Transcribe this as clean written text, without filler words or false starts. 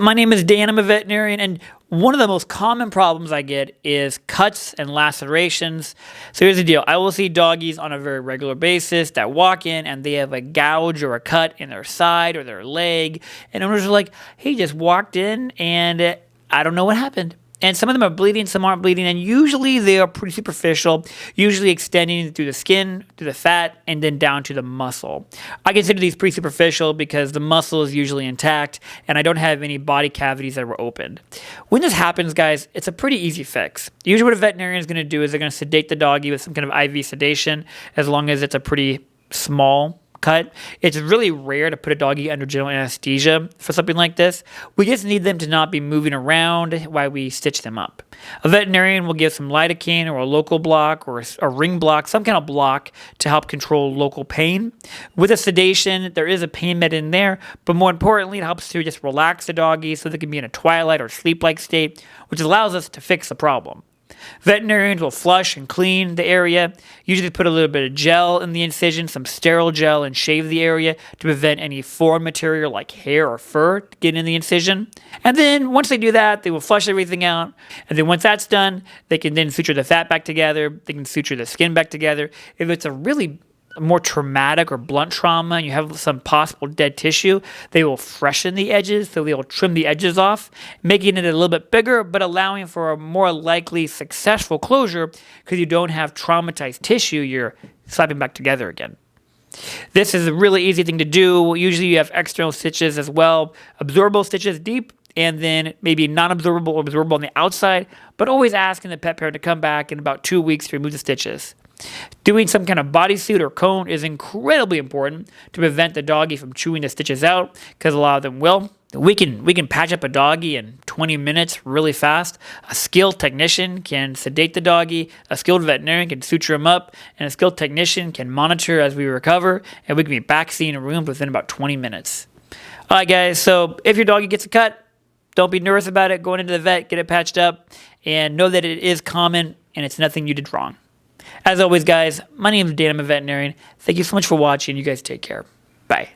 My name is Dan, I'm a veterinarian, and one of the most common problems I get is cuts and lacerations. So here's the deal. I will see doggies on a very regular basis that walk in and they have a gouge or a cut in their side or their leg. And owners are like, hey, just walked in and I don't know what happened. And some of them are bleeding, some aren't bleeding, and usually they are pretty superficial, usually extending through the skin, through the fat, and then down to the muscle. I consider these pretty superficial because the muscle is usually intact, and I don't have any body cavities that were opened. When this happens, guys, it's a pretty easy fix. Usually what a veterinarian is going to do is they're going to sedate the doggy with some kind of IV sedation, as long as it's a pretty small cut. It's really rare to put a doggy under general anesthesia for something like this. We just need them to not be moving around while we stitch them up. A veterinarian will give some lidocaine or a local block or a ring block, some kind of block to help control local pain. With a sedation, there is a pain med in there, but more importantly, it helps to just relax the doggy so they can be in a twilight or sleep-like state, which allows us to fix the problem. Veterinarians will flush and clean the area, usually put a little bit of gel in the incision, some sterile gel, and shave the area to prevent any foreign material like hair or fur to get in the incision. And then once they do that, they will flush everything out. And then once that's done, they can then suture the fat back together. They can suture the skin back together. If it's a really more traumatic or blunt trauma and you have some possible dead tissue, they will freshen the edges, so they will trim the edges off, making it a little bit bigger but allowing for a more likely successful closure because you don't have traumatized tissue you're slapping back together again. This is a really easy thing to do. Usually you have external stitches as well, absorbable stitches deep, and then maybe non-absorbable or absorbable on the outside, but always asking the pet parent to come back in about 2 weeks to remove the stitches. Doing some kind of bodysuit or cone is incredibly important to prevent the doggy from chewing the stitches out, because a lot of them will. We can patch up a doggy in 20 minutes really fast. A skilled technician can sedate the doggy, a skilled veterinarian can suture him up, and a skilled technician can monitor as we recover, and we can be back seeing a room within about 20 minutes. All right, guys, so if your doggy gets a cut, don't be nervous about it. Going into the vet, get it patched up, and know that it is common and it's nothing you did wrong. As always, guys, my name is Dan. I'm a veterinarian. Thank you so much for watching. You guys take care. Bye.